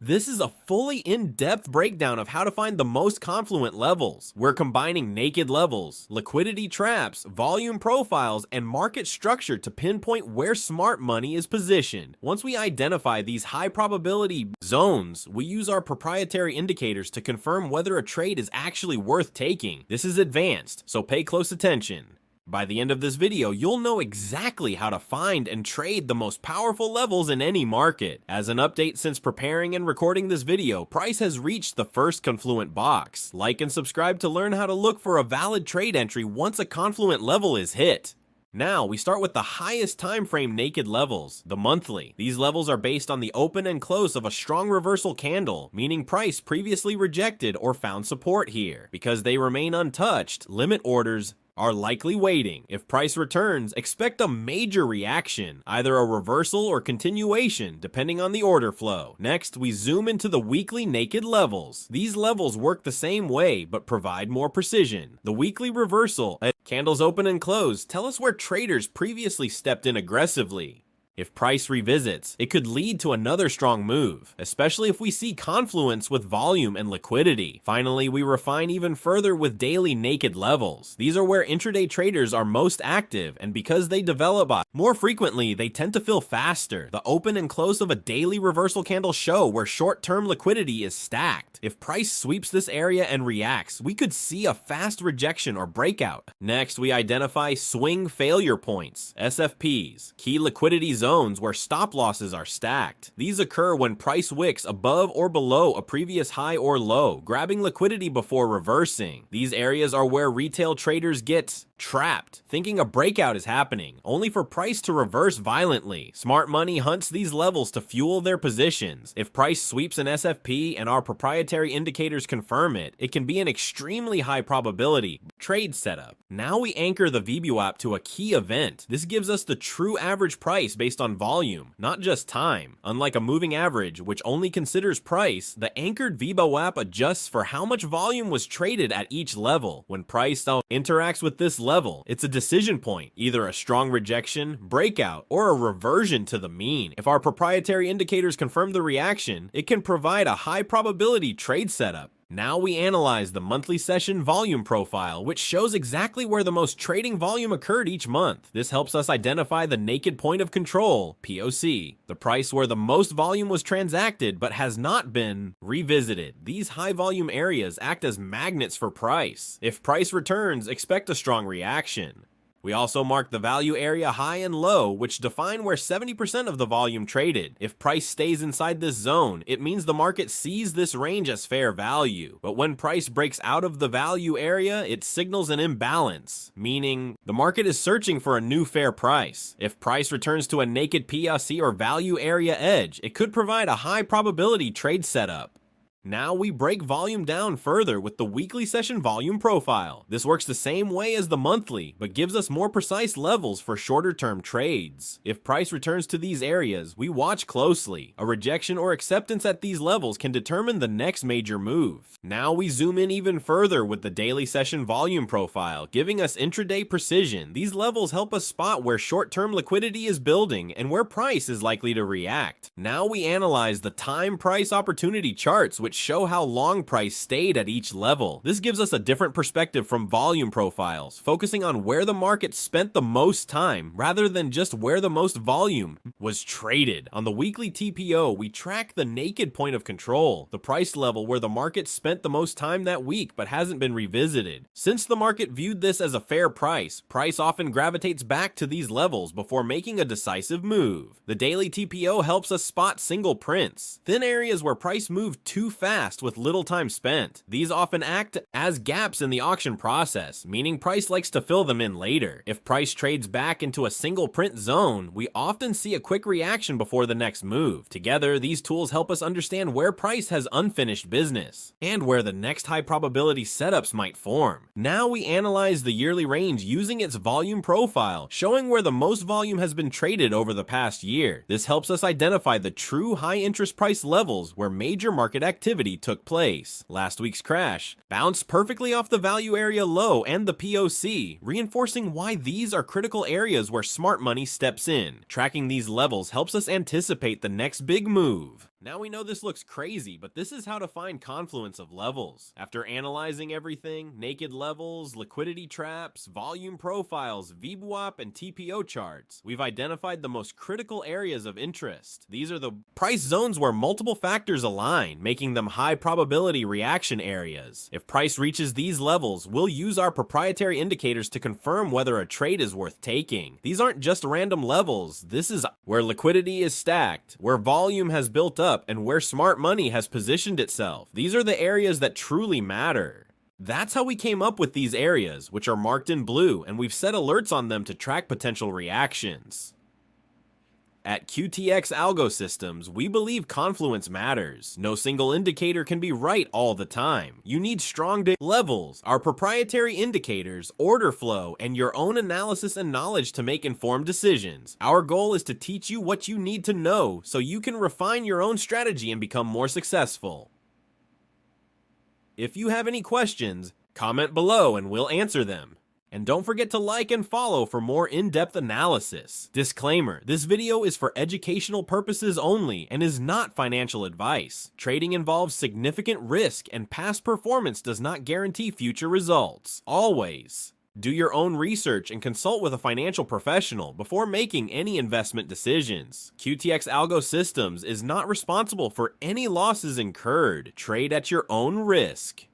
This is a fully in-depth breakdown of how to find the most confluent levels. We're combining naked levels, liquidity traps, volume profiles, and market structure to pinpoint where smart money is positioned. Once we identify these high probability zones, we use our proprietary indicators to confirm whether a trade is actually worth taking. This is advanced, so pay close attention. By the end of this video, you'll know exactly how to find and trade the most powerful levels in any market. As an update since preparing and recording this video, price has reached the first confluent box. Like and subscribe to learn how to look for a valid trade entry once a confluent level is hit. Now, we start with the highest time frame naked levels, the monthly. These levels are based on the open and close of a strong reversal candle, meaning price previously rejected or found support here. Because they remain untouched, limit orders are likely waiting. If price returns, expect a major reaction, either a reversal or continuation, depending on the order flow. Next, we zoom into the weekly naked levels. These levels work the same way, but provide more precision. The weekly reversal, candles open and close, tell us where traders previously stepped in aggressively. If price revisits, it could lead to another strong move, especially if we see confluence with volume and liquidity. Finally, we refine even further with daily naked levels. These are where intraday traders are most active, and because they develop more frequently, they tend to fill faster. The open and close of a daily reversal candle show where short-term liquidity is stacked. If price sweeps this area and reacts, we could see a fast rejection or breakout. Next, we identify swing failure points, SFPs, key liquidity zones where stop losses are stacked. These occur when price wicks above or below a previous high or low, grabbing liquidity before reversing. These areas are where retail traders get trapped, thinking a breakout is happening, only for price to reverse violently. Smart money hunts these levels to fuel their positions. If price sweeps an SFP and our proprietary indicators confirm it, it can be an extremely high probability trade setup. Now we anchor the VWAP to a key event. This gives us the true average price based on volume, not just time. Unlike a moving average, which only considers price, the anchored VWAP adjusts for how much volume was traded at each level. When price interacts with this level, it's a decision point, either a strong rejection, breakout, or a reversion to the mean. If our proprietary indicators confirm the reaction, it can provide a high probability trade setup. Now we analyze the monthly session volume profile, which shows exactly where the most trading volume occurred each month. This helps us identify the naked point of control, POC, the price where the most volume was transacted but has not been revisited. These high volume areas act as magnets for price. If price returns, expect a strong reaction. We also mark the value area high and low, which define where 70% of the volume traded. If price stays inside this zone, it means the market sees this range as fair value. But when price breaks out of the value area, it signals an imbalance, meaning the market is searching for a new fair price. If price returns to a naked POC or value area edge, it could provide a high probability trade setup. Now we break volume down further with the weekly session volume profile. This works the same way as the monthly, but gives us more precise levels for shorter term trades. If price returns to these areas, we watch closely. A rejection or acceptance at these levels can determine the next major move. Now we zoom in even further with the daily session volume profile, giving us intraday precision. These levels help us spot where short-term liquidity is building and where price is likely to react. Now we analyze the time price opportunity charts, which show how long price stayed at each level. This gives us a different perspective from volume profiles, focusing on where the market spent the most time rather than just where the most volume was traded. On the weekly TPO, we track the naked point of control, the price level where the market spent the most time that week but hasn't been revisited. Since the market viewed this as a fair price, price often gravitates back to these levels before making a decisive move. The daily TPO helps us spot single prints, thin areas where price moved too fast with little time spent. These often act as gaps in the auction process, meaning price likes to fill them in later. If price trades back into a single print zone, we often see a quick reaction before the next move. Together, these tools help us understand where price has unfinished business and where the next high probability setups might form. Now we analyze the yearly range using its volume profile, showing where the most volume has been traded over the past year. This helps us identify the true high interest price levels where major market activity took place. Last week's crash bounced perfectly off the value area low and the POC, reinforcing why these are critical areas where smart money steps in. Tracking these levels helps us anticipate the next big move. Now we know this looks crazy, but this is how to find confluence of levels. After analyzing everything, naked levels, liquidity traps, volume profiles, VWAP, and TPO charts, we've identified the most critical areas of interest. These are the price zones where multiple factors align, making them high probability reaction areas. If price reaches these levels, we'll use our proprietary indicators to confirm whether a trade is worth taking. These aren't just random levels. This is where liquidity is stacked, where volume has built up, and where smart money has positioned itself. These are the areas that truly matter. That's how we came up with these areas, which are marked in blue, and we've set alerts on them to track potential reactions. At QTX Algo Systems, we believe confluence matters. No single indicator can be right all the time. You need strong levels, our proprietary indicators, order flow, and your own analysis and knowledge to make informed decisions. Our goal is to teach you what you need to know so you can refine your own strategy and become more successful. If you have any questions, comment below and we'll answer them. And don't forget to like and follow for more in-depth analysis. Disclaimer, this video is for educational purposes only and is not financial advice. Trading involves significant risk and past performance does not guarantee future results. Always do your own research and consult with a financial professional before making any investment decisions. QTX Algo Systems is not responsible for any losses incurred. Trade at your own risk.